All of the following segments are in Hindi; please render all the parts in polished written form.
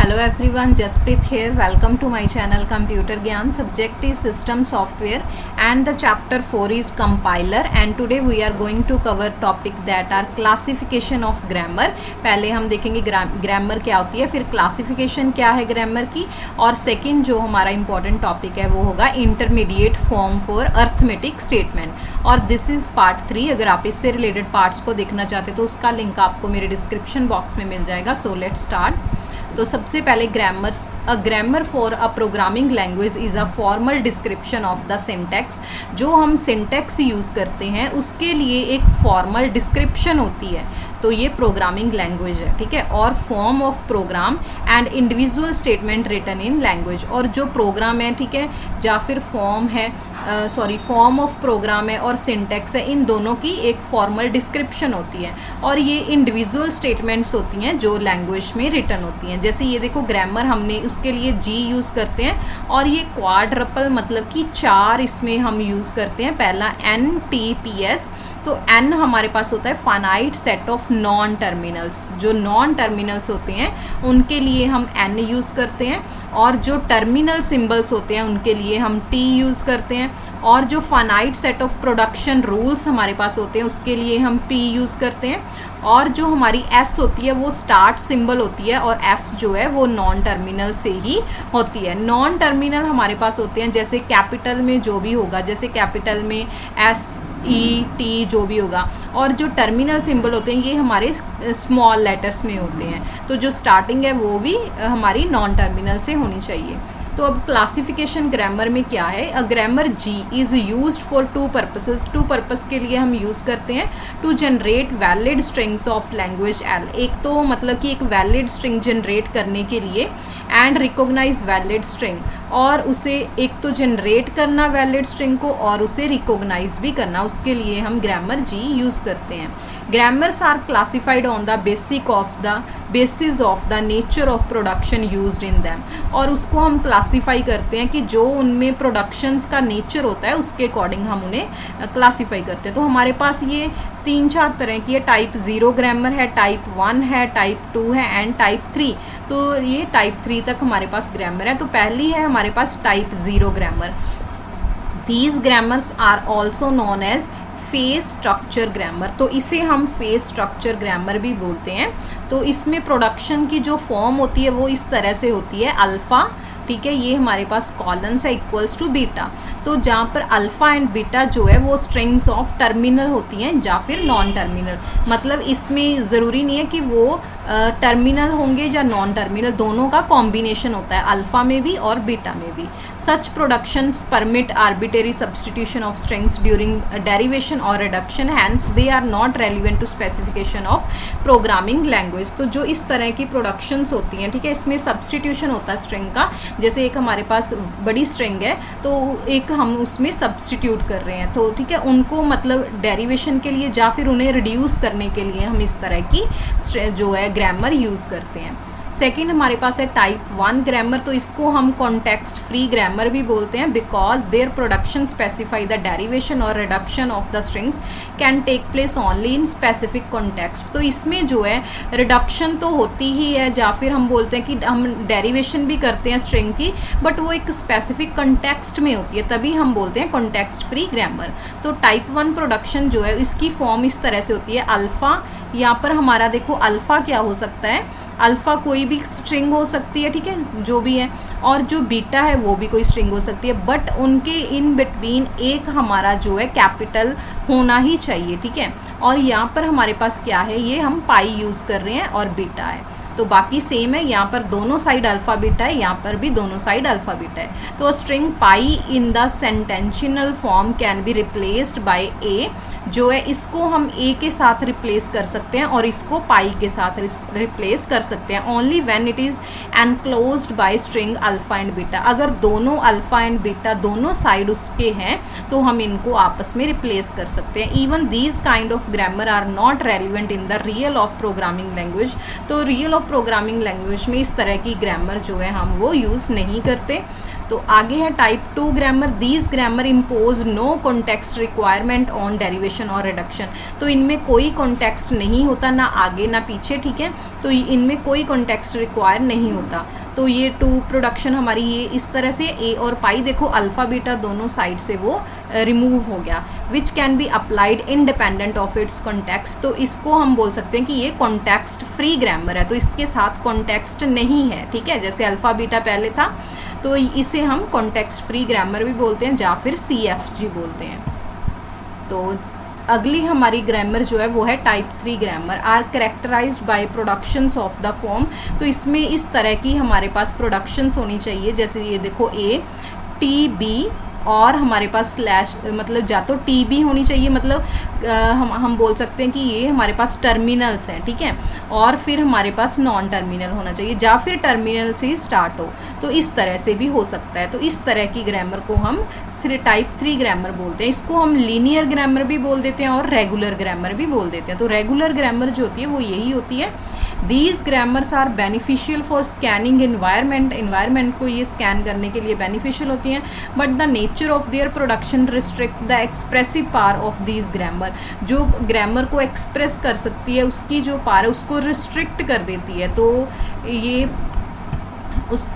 Hello everyone, Jaspreet here. Welcome to my channel Computer Gyan. Subject is System Software and the chapter 4 is Compiler, and today we are going to cover topic that are classification of grammar. पहले हम देखेंगे ग्रामर क्या होती है, फिर क्लासिफिकेशन क्या है ग्रामर की, और सेकंड जो हमारा इंपॉर्टेंट टॉपिक है वो होगा intermediate form for arithmetic statement. और दिस इज़ पार्ट 3. अगर आप इससे रिलेटेड पार्ट्स को देखना चाहते तो उसका लिंक आपको मेरे डिस्क्रिप्शन बॉक्स में मिल जाएगा. So let's start. तो सबसे पहले grammar for a programming language is a formal description of the syntax. जो हम सिंटैक्स यूज़ करते हैं उसके लिए एक फॉर्मल डिस्क्रिप्शन होती है, तो ये प्रोग्रामिंग लैंग्वेज है, ठीक है. और form of program and individual statement written in language. और जो प्रोग्राम है, ठीक है, या फिर फॉर्म है, फॉर्म ऑफ प्रोग्राम है और सिंटैक्स है, इन दोनों की एक फॉर्मल डिस्क्रिप्शन होती है. और ये इंडिविजुअल स्टेटमेंट्स होती हैं जो लैंग्वेज में रिटन होती हैं. जैसे ये देखो ग्रामर, हमने उसके लिए जी यूज़ करते हैं, और ये क्वाड्रपल मतलब कि 4 इसमें हम यूज़ करते हैं. पहला NTPS. तो N हमारे पास होता है finite set of non terminals. जो नॉन टर्मिनल्स होते हैं उनके लिए हम N यूज़ करते हैं, और जो टर्मिनल सिंबल्स होते हैं उनके लिए हम T यूज़ करते हैं. और जो finite set of production rules हमारे पास होते हैं उसके लिए हम P यूज़ करते हैं. और जो हमारी S होती है वो स्टार्ट सिंबल होती है, और S जो है वो नॉन टर्मिनल से ही होती है. नॉन टर्मिनल हमारे पास होते हैं जैसे कैपिटल में जो भी होगा, जैसे कैपिटल में SET जो भी होगा, और जो टर्मिनल सिंबल होते हैं ये हमारे स्मॉल लेटर्स में होते हैं. तो जो स्टार्टिंग है वो भी हमारी नॉन टर्मिनल से होनी चाहिए. तो अब क्लासिफिकेशन ग्रामर में क्या है. A grammar G is used for 2 purposes. 2 purpose के लिए हम यूज़ करते हैं. To generate valid strings of language L. एक तो मतलब कि एक वैलिड स्ट्रिंग जनरेट करने के लिए, एंड रिकॉग्नाइज वैलिड स्ट्रिंग, और उसे एक तो जनरेट करना वैलिड स्ट्रिंग को और उसे रिकॉग्नाइज भी करना, उसके लिए हम ग्रामर जी यूज़ करते हैं. Grammars are classified on the basis of the nature of production used in them. और उसको हम क्लासीफाई करते हैं कि जो उनमें प्रोडक्शंस का नेचर होता है उसके अकॉर्डिंग हम उन्हें क्लासीफाई करते हैं. तो हमारे पास ये 3-4 तरह की है. टाइप 0 ग्रामर है, टाइप 1 है, टाइप 2 है, एंड टाइप 3. तो ये टाइप 3 तक हमारे पास ग्रामर है. तो पहली है हमारे पास type 0 grammar. These grammars are also known as phrase structure grammar. तो इसे हम फेस स्ट्रक्चर ग्रामर भी बोलते हैं. तो इसमें प्रोडक्शन की जो फॉर्म होती है वो इस तरह से होती है. अल्फ़ा, ठीक है, ये हमारे पास कॉलन्स है, इक्वल्स टू बीटा. तो जहाँ पर अल्फ़ा एंड बीटा जो है वो स्ट्रिंग्स ऑफ टर्मिनल होती हैं या फिर नॉन टर्मिनल. मतलब इसमें ज़रूरी नहीं है कि वो टर्मिनल होंगे या नॉन टर्मिनल, दोनों का कॉम्बिनेशन होता है अल्फ़ा में भी और बीटा में भी. Such productions permit arbitrary substitution of strings during derivation और reduction, hence they are not relevant to specification of programming language. तो जो इस तरह की प्रोडक्शंस होती हैं, ठीक है, इसमें सब्सटीट्यूशन होता है स्ट्रिंग का. जैसे एक हमारे पास बड़ी स्ट्रिंग है तो एक हम उसमें सब्सटीट्यूट कर रहे हैं, तो ठीक है, उनको मतलब डेरिवेशन के लिए या फिर उन्हें रिड्यूस करने के लिए हम इस तरह की जो है ग्रामर यूज़ करते हैं. सेकेंड हमारे पास है टाइप 1 ग्रामर. तो इसको हम कॉन्टेक्स्ट फ्री ग्रामर भी बोलते हैं, because their production specify the derivation और reduction of the strings can take place only in specific context. तो इसमें जो है रिडक्शन तो होती ही है, या फिर हम बोलते हैं कि हम डेरिवेशन भी करते हैं स्ट्रिंग की, बट वो एक स्पेसिफिक कॉन्टेक्स्ट में होती है, तभी हम बोलते हैं कॉन्टेक्स्ट फ्री ग्रामर. तो टाइप 1 प्रोडक्शन जो है इसकी फॉर्म इस तरह से होती है. अल्फ़ा, यहाँ पर हमारा देखो अल्फ़ा क्या हो सकता है, अल्फ़ा कोई भी स्ट्रिंग हो सकती है, ठीक है, जो भी है. और जो बीटा है वो भी कोई स्ट्रिंग हो सकती है, बट उनके इन बिटवीन एक हमारा जो है कैपिटल होना ही चाहिए, ठीक है. और यहाँ पर हमारे पास क्या है, ये हम पाई यूज़ कर रहे हैं और बीटा है. तो बाकी सेम है, यहाँ पर दोनों साइड अल्फ़ा बीटा है, यहाँ पर भी दोनों साइड अल्फ़ा बीटा है. तो string pi in the sentential form can be replaced by a. जो है इसको हम ए के साथ रिप्लेस कर सकते हैं और इसको पाई के साथ रिप्लेस कर सकते हैं, only when it is enclosed bye string alpha and beta. अगर दोनों अल्फ़ा एंड बीटा दोनों साइड उसके हैं तो हम इनको आपस में रिप्लेस कर सकते हैं. Even these kind of grammar are not relevant in the real of programming language. तो रियल ऑफ प्रोग्रामिंग लैंग्वेज में इस तरह की ग्रामर जो है हम वो यूज़ नहीं करते. तो आगे है type 2 grammar, these grammar impose no context requirement on derivation और रिडक्शन। तो इनमें कोई कॉन्टेक्स्ट नहीं होता, ना आगे ना पीछे, ठीक है, तो इनमें कोई कॉन्टेक्स्ट रिक्वायर नहीं होता। तो ये टू प्रोडक्शन हमारी ये इस तरह से ए और पाई, देखो अल्फ़ा बीटा दोनों साइड से वो रिमूव हो गया, which can be applied independent of its context. तो इसको हम बोल सकते हैं कि ये कॉन्टेक्स्ट फ्री ग्रामर है, तो इसके साथ कॉन्टेक्स्ट नहीं है, ठीक है, जैसे अल्फ़ा बीटा पहले था, तो इसे हम कॉन्टेक्स्ट फ्री ग्रामर भी बोलते हैं या फिर CFG बोलते हैं। तो अगली हमारी ग्रामर जो है वो है type 3 grammar, are characterized by productions of the form. तो इसमें इस तरह की हमारे पास प्रोडक्शंस होनी चाहिए, जैसे ये देखो ए टी बी, और हमारे पास स्लैश मतलब या तो TB होनी चाहिए, मतलब हम बोल सकते हैं कि ये हमारे पास टर्मिनल्स हैं, ठीक है, और फिर हमारे पास नॉन टर्मिनल होना चाहिए या फिर टर्मिनल से ही स्टार्ट हो, तो इस तरह से भी हो सकता है। तो इस तरह की ग्रामर को हम टाइप 3 ग्रामर बोलते हैं। इसको हम लीनियर ग्रामर भी बोल देते हैं और रेगुलर ग्रामर भी बोल देते हैं। तो रेगुलर ग्रामर जो होती है वो यही होती है, these grammars are beneficial for scanning environment को ये स्कैन करने के लिए बेनिफिशियल होती हैं, but the nature of their production restrict the expressive power of these grammar. जो ग्रामर को एक्सप्रेस कर सकती है उसकी जो पावर है उसको रिस्ट्रिक्ट कर देती है। तो ये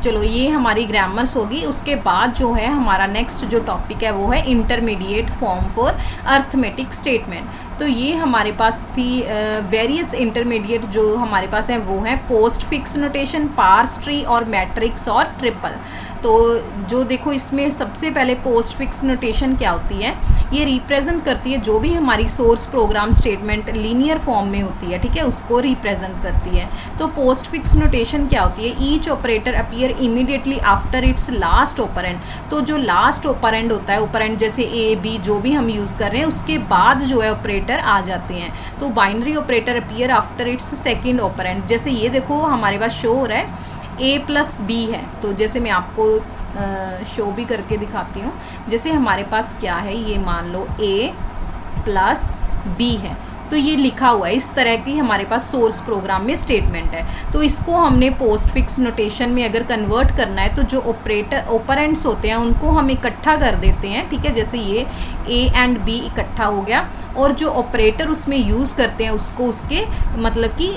चलो ये हमारी ग्रामर्स होगी। उसके बाद जो है हमारा नेक्स्ट जो टॉपिक है वो है intermediate form for arithmetic statement. तो ये हमारे पास थी वेरियस इंटरमीडिएट जो हमारे पास है वो है postfix notation, parse tree और मैट्रिक्स और ट्रिपल। तो जो देखो इसमें सबसे पहले पोस्ट फिक्स नोटेशन क्या होती है, ये रिप्रेजेंट करती है जो भी हमारी source program statement linear form में होती है, ठीक है, उसको रिप्रेजेंट करती है। तो पोस्ट फिक्स नोटेशन क्या होती है, each operator appear immediately after it's last operand. तो जो लास्ट ऑपरेंड होता है, ऑपरेंड जैसे ए बी जो भी हम यूज़ कर रहे हैं उसके बाद जो है ऑपरेटर आ जाते हैं। तो binary operator appear after it's second operand. जैसे ये देखो हमारे पास शो हो रहा है A+B है, तो जैसे मैं आपको शो भी करके दिखाती हूँ। जैसे हमारे पास क्या है, ये मान लो A+B है, तो ये लिखा हुआ है, इस तरह की हमारे पास सोर्स प्रोग्राम में स्टेटमेंट है। तो इसको हमने पोस्ट फिक्स नोटेशन में अगर कन्वर्ट करना है तो जो ऑपरेंड्स होते हैं उनको हम इकट्ठा कर देते हैं, ठीक है, जैसे ये A एंड B इकट्ठा हो गया, और जो ऑपरेटर उसमें यूज़ करते हैं उसको उसके मतलब कि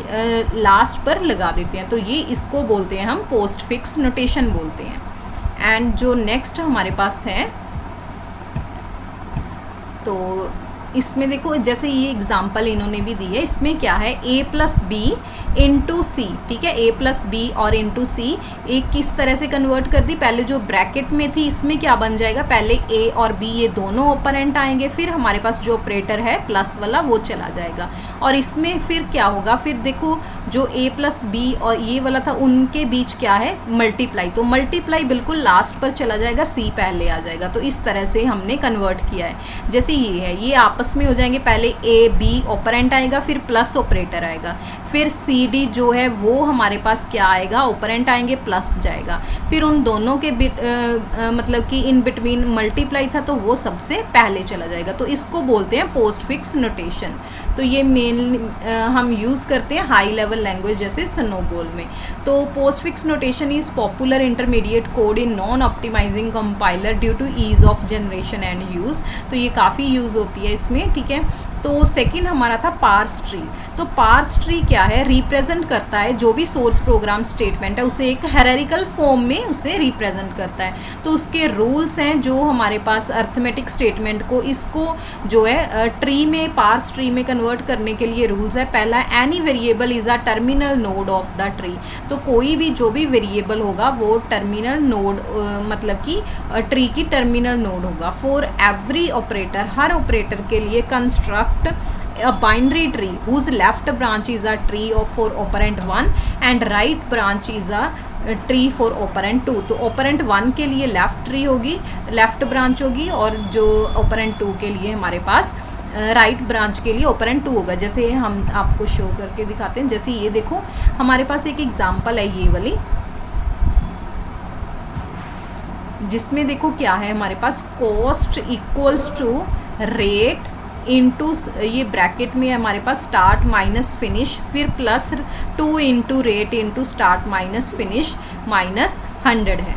लास्ट पर लगा देते हैं। तो ये इसको बोलते हैं हम पोस्ट फिक्स नोटेशन बोलते हैं। एंड जो नेक्स्ट हमारे पास है, तो इसमें देखो जैसे ये एग्जाम्पल इन्होंने भी दी है, इसमें क्या है A+B इंटू सी, ठीक है, A+B और इंटू सी एक किस तरह से कन्वर्ट कर दी, पहले जो ब्रैकेट में थी इसमें क्या बन जाएगा, पहले A और B ये दोनों ऑपरेंट आएंगे, फिर हमारे पास जो ऑपरेटर है प्लस वाला वो चला जाएगा, और इसमें फिर क्या होगा, फिर देखो जो A+B और ये वाला था उनके बीच क्या है, मल्टीप्लाई, तो मल्टीप्लाई बिल्कुल लास्ट पर चला जाएगा, C पहले आ जाएगा। तो इस तरह से हमने कन्वर्ट किया है। जैसे ये है, ये आपस में हो जाएंगे, पहले A B ऑपरेंट आएगा, फिर प्लस ऑपरेटर आएगा, फिर CD जो है वो हमारे पास क्या आएगा, ऑपरेंट आएंगे प्लस जाएगा, फिर उन दोनों के मतलब कि इन बिटवीन मल्टीप्लाई था तो वो सबसे पहले चला जाएगा। तो इसको बोलते हैं पोस्ट फिक्स नोटेशन। तो ये मेनली हम यूज़ करते हैं हाई लेवल लैंग्वेज जैसे स्नोबॉल में। तो postfix notation is popular intermediate code in non optimizing compiler due to ease of generation and use. तो ये काफ़ी यूज़ होती है इसमें, ठीक है। तो सेकंड हमारा था पार्स ट्री। तो पार्स ट्री क्या है, रिप्रेजेंट करता है जो भी सोर्स प्रोग्राम स्टेटमेंट है उसे एक हायरार्किकल फॉर्म में उसे रिप्रेजेंट करता है। तो उसके रूल्स हैं जो हमारे पास अर्थमेटिक स्टेटमेंट को इसको जो है ट्री में, पार्स ट्री में कन्वर्ट करने के लिए रूल्स है। पहला, any variable is a terminal node of the tree. तो कोई भी जो भी वेरिएबल होगा वो टर्मिनल नोड मतलब कि ट्री की टर्मिनल नोड होगा। For every operator, her operator के लिए construct a binary tree whose left branch is a tree of for operand 1 and right branch is a tree for operand 2। तो ऑपरेंट 1 के लिए लेफ्ट ट्री होगी, लेफ्ट ब्रांच होगी, और जो ऑपरेंट 2 के लिए हमारे पास राइट ब्रांच के लिए ऑपरेंट 2 होगा। जैसे हम आपको शो करके दिखाते हैं, जैसे ये देखो हमारे पास एक एग्जांपल है ये वाली, जिसमें देखो क्या है हमारे पास cost equals to rate into, ये ब्रैकेट में हमारे पास स्टार्ट माइनस फिनिश, फिर plus 2 into rate into start minus finish minus 100 है।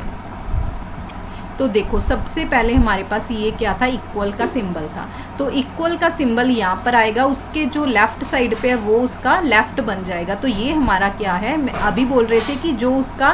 तो देखो सबसे पहले हमारे पास ये क्या था, इक्वल का सिंबल था। तो इक्वल का सिंबल यहाँ पर आएगा, उसके जो लेफ़्ट साइड पे है वो उसका लेफ़्ट बन जाएगा। तो ये हमारा क्या है, अभी बोल रहे थे कि जो उसका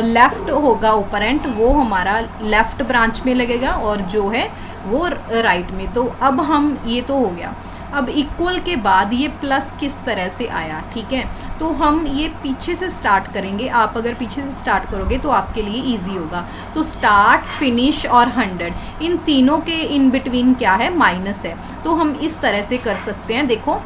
लेफ़्ट होगा ओपरेंट वो हमारा लेफ़्ट ब्रांच में लगेगा और जो है वो राइट में। तो अब हम ये तो हो गया। अब इक्वल के बाद ये प्लस किस तरह से आया, ठीक है। तो हम ये पीछे से स्टार्ट करेंगे। आप अगर पीछे से स्टार्ट करोगे तो आपके लिए इजी होगा। तो स्टार्ट, फिनिश और 100 इन तीनों के इन बिटवीन क्या है, माइनस है। तो हम इस तरह से कर सकते हैं। देखो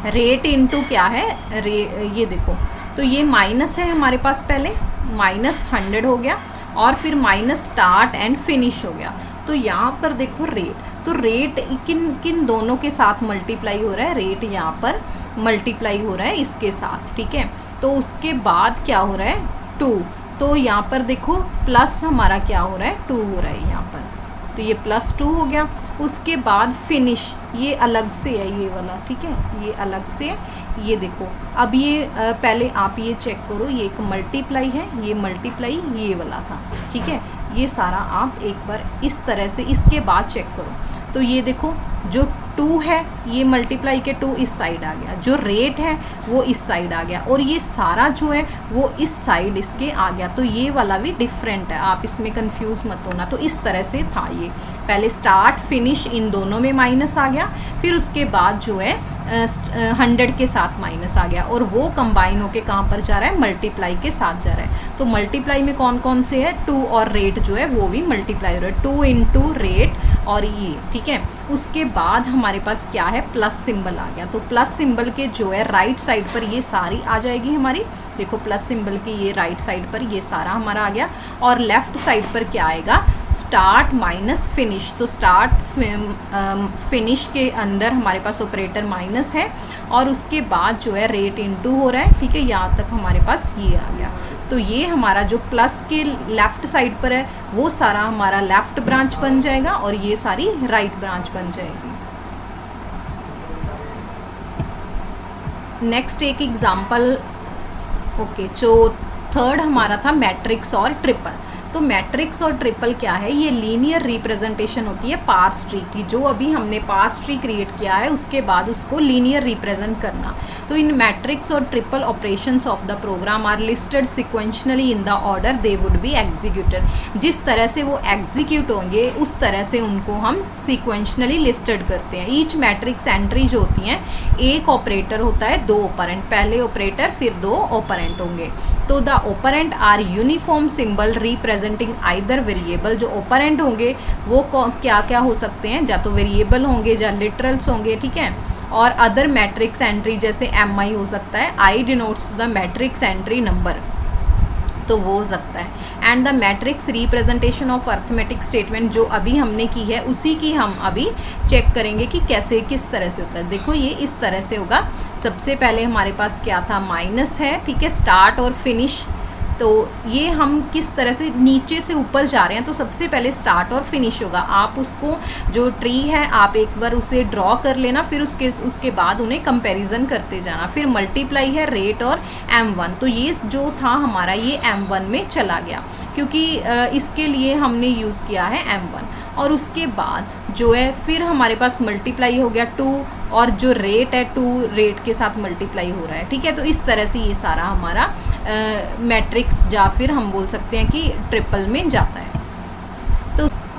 रेट इनटू क्या है, ये देखो, तो ये माइनस है हमारे पास, पहले -100 हो गया और फिर माइनस स्टार्ट एंड फिनिश हो गया। तो यहाँ पर देखो रेट, तो रेट किन किन दोनों के साथ मल्टीप्लाई हो रहा है, रेट यहाँ पर मल्टीप्लाई हो रहा है इसके साथ, ठीक है। तो उसके बाद क्या हो रहा है, 2। तो यहाँ पर देखो प्लस हमारा क्या हो रहा है, 2 हो रहा है यहाँ पर। तो ये +2 हो गया। उसके बाद फिनिश, ये अलग से है ये वाला, ठीक है, ये अलग से है। ये देखो अब ये पहले आप ये चेक करो, ये एक मल्टीप्लाई है, ये मल्टीप्लाई ये वाला था, ठीक है। ये सारा आप एक बार इस तरह से इसके बाद चेक करो। तो ये देखो जो 2 है ये मल्टीप्लाई के 2 इस साइड आ गया, जो रेट है वो इस साइड आ गया और ये सारा जो है वो इस साइड इसके आ गया। तो ये वाला भी डिफरेंट है, आप इसमें कंफ्यूज मत होना। तो इस तरह से था ये, पहले स्टार्ट फिनिश इन दोनों में माइनस आ गया, फिर उसके बाद जो है 100 के साथ माइनस आ गया और वो कंबाइन होके कहाँ पर जा रहा है, मल्टीप्लाई के साथ जा रहा है। तो मल्टीप्लाई में कौन कौन से है, 2 और रेट जो है वो भी मल्टीप्लाई हो रहा है, 2 इंटू रेट और ये, ठीक है। उसके बाद हमारे पास क्या है, प्लस सिंबल आ गया। तो प्लस सिंबल के जो है राइट साइड पर ये सारी आ जाएगी हमारी। देखो प्लस सिंबल की ये राइट साइड पर ये सारा हमारा आ गया और लेफ्ट साइड पर क्या आएगा, स्टार्ट माइनस फिनिश। तो स्टार्ट फिनिश के अंदर हमारे पास ऑपरेटर माइनस है और उसके बाद जो है रेट इनटू हो रहा है, ठीक है। यहाँ तक हमारे पास ये आ गया। तो ये हमारा जो प्लस के लेफ़्ट साइड पर है वो सारा हमारा लेफ़्ट ब्रांच बन जाएगा और ये सारी राइट ब्रांच बन जाएगी। नेक्स्ट एक एग्जांपल, ओके, जो थर्ड हमारा था मैट्रिक्स और ट्रिपल। तो मैट्रिक्स और ट्रिपल क्या है, ये लीनियर रिप्रेजेंटेशन होती है पार्स ट्री की। जो अभी हमने पार्स ट्री क्रिएट किया है उसके बाद उसको लीनियर रिप्रेजेंट करना। तो इन मैट्रिक्स और triple operations of the program are listed sequentially in the order they would be executed. जिस तरह से वो एग्जीक्यूट होंगे उस तरह से उनको हम सिक्वेंशनली लिस्टेड करते हैं। ईच मैट्रिक्स एंट्री जो होती हैं, एक ऑपरेटर होता है, 2 ऑपरेंट, पहले ऑपरेटर फिर 2 ऑपरेंट होंगे। तो the operand are uniform symbol representing either variable. जो ऑपरेंट होंगे वो क्या क्या हो सकते हैं, या तो वेरिएबल होंगे या लिटरल्स होंगे, ठीक है। और अदर मैट्रिक्स एंट्री जैसे mi हो सकता है, i denotes the matrix entry number, तो वो हो सकता है। And the matrix representation of arithmetic statement जो अभी हमने की है उसी की हम अभी चेक करेंगे कि कैसे किस तरह से होता है। देखो ये इस तरह से होगा। सबसे पहले हमारे पास क्या था, माइनस है, ठीक है, स्टार्ट और फिनिश। तो ये हम किस तरह से नीचे से ऊपर जा रहे हैं, तो सबसे पहले स्टार्ट और फिनिश होगा। आप उसको जो ट्री है आप एक बार उसे ड्रॉ कर लेना, फिर उसके बाद उन्हें कंपैरिजन करते जाना। फिर मल्टीप्लाई है रेट और m1। तो ये जो था हमारा ये m1 में चला गया क्योंकि इसके लिए हमने यूज़ किया है m1। और उसके बाद जो है फिर हमारे पास मल्टीप्लाई हो गया 2 और जो रेट है 2 रेट के साथ मल्टीप्लाई हो रहा है, ठीक है। तो इस तरह से ये सारा हमारा मैट्रिक्स या फिर हम बोल सकते हैं कि ट्रिपल में जाता है।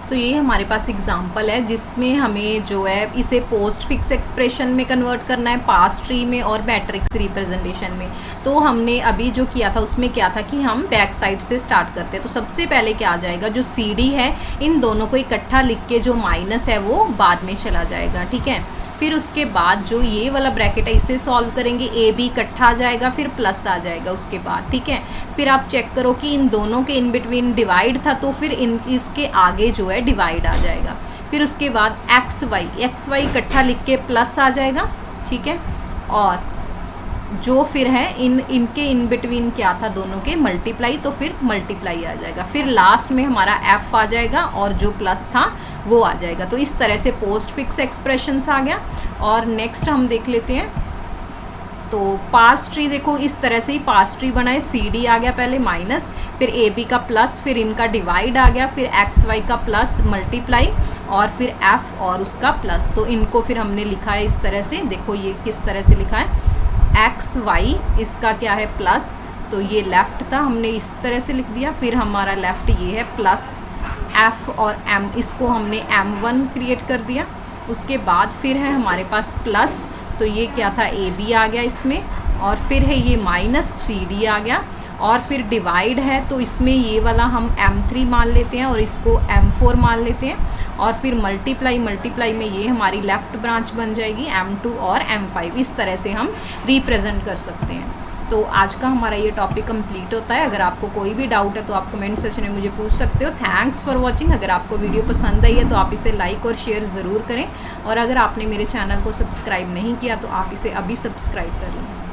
तो ये हमारे पास एग्जांपल है जिसमें हमें जो है इसे पोस्ट फिक्स एक्सप्रेशन में कन्वर्ट करना है, पास्ट ट्री में और मैट्रिक्स रिप्रेजेंटेशन में। तो हमने अभी जो किया था उसमें क्या था कि हम बैक साइड से स्टार्ट करते हैं। तो सबसे पहले क्या आ जाएगा, जो CD है इन दोनों को इकट्ठा लिख के जो माइनस है वो बाद में चला जाएगा, ठीक है। फिर उसके बाद जो ये वाला ब्रैकेट है इसे सॉल्व करेंगे, AB इकट्ठा आ जाएगा, फिर प्लस आ जाएगा उसके बाद, ठीक है। फिर आप चेक करो कि इन दोनों के इन बिटवीन डिवाइड था तो फिर इसके आगे जो है डिवाइड आ जाएगा। फिर उसके बाद XY इकट्ठा लिख के प्लस आ जाएगा, ठीक है। और जो फिर है इनके इन बिटवीन क्या था, दोनों के मल्टीप्लाई, तो फिर मल्टीप्लाई आ जाएगा। फिर लास्ट में हमारा F आ जाएगा और जो प्लस था वो आ जाएगा। तो इस तरह से पोस्ट फिक्स एक्सप्रेशंस आ गया। और नेक्स्ट हम देख लेते हैं। तो पास ट्री देखो इस तरह से ही पास ट्री बनाए, सी डी आ गया पहले माइनस, फिर ए बी का प्लस, फिर इनका डिवाइड आ गया, फिर एक्स वाई का प्लस मल्टीप्लाई और फिर एफ और उसका प्लस। तो इनको फिर हमने लिखा है इस तरह से, देखो ये किस तरह से लिखा है, एक्स वाई इसका क्या है प्लस, तो ये लेफ़्ट था हमने इस तरह से लिख दिया, फिर हमारा लेफ़्ट ये है प्लस एफ और एम, इसको हमने m1 क्रिएट कर दिया। उसके बाद फिर है हमारे पास प्लस, तो ये क्या था ए बी आ गया इसमें, और फिर है ये माइनस सी डी आ गया, और फिर डिवाइड है तो इसमें ये वाला हम m3 मान लेते हैं और इसको m4 मान लेते हैं, और फिर मल्टीप्लाई में ये हमारी लेफ़्ट ब्रांच बन जाएगी m2 और m5। इस तरह से हम रिप्रेजेंट कर सकते हैं। तो आज का हमारा ये टॉपिक कंप्लीट होता है। अगर आपको कोई भी डाउट है तो आप कमेंट सेक्शन में मुझे पूछ सकते हो। Thanks for watching. अगर आपको वीडियो पसंद आई है तो आप इसे लाइक और शेयर ज़रूर करें, और अगर आपने मेरे चैनल को सब्सक्राइब नहीं किया तो आप इसे अभी सब्सक्राइब कर लें।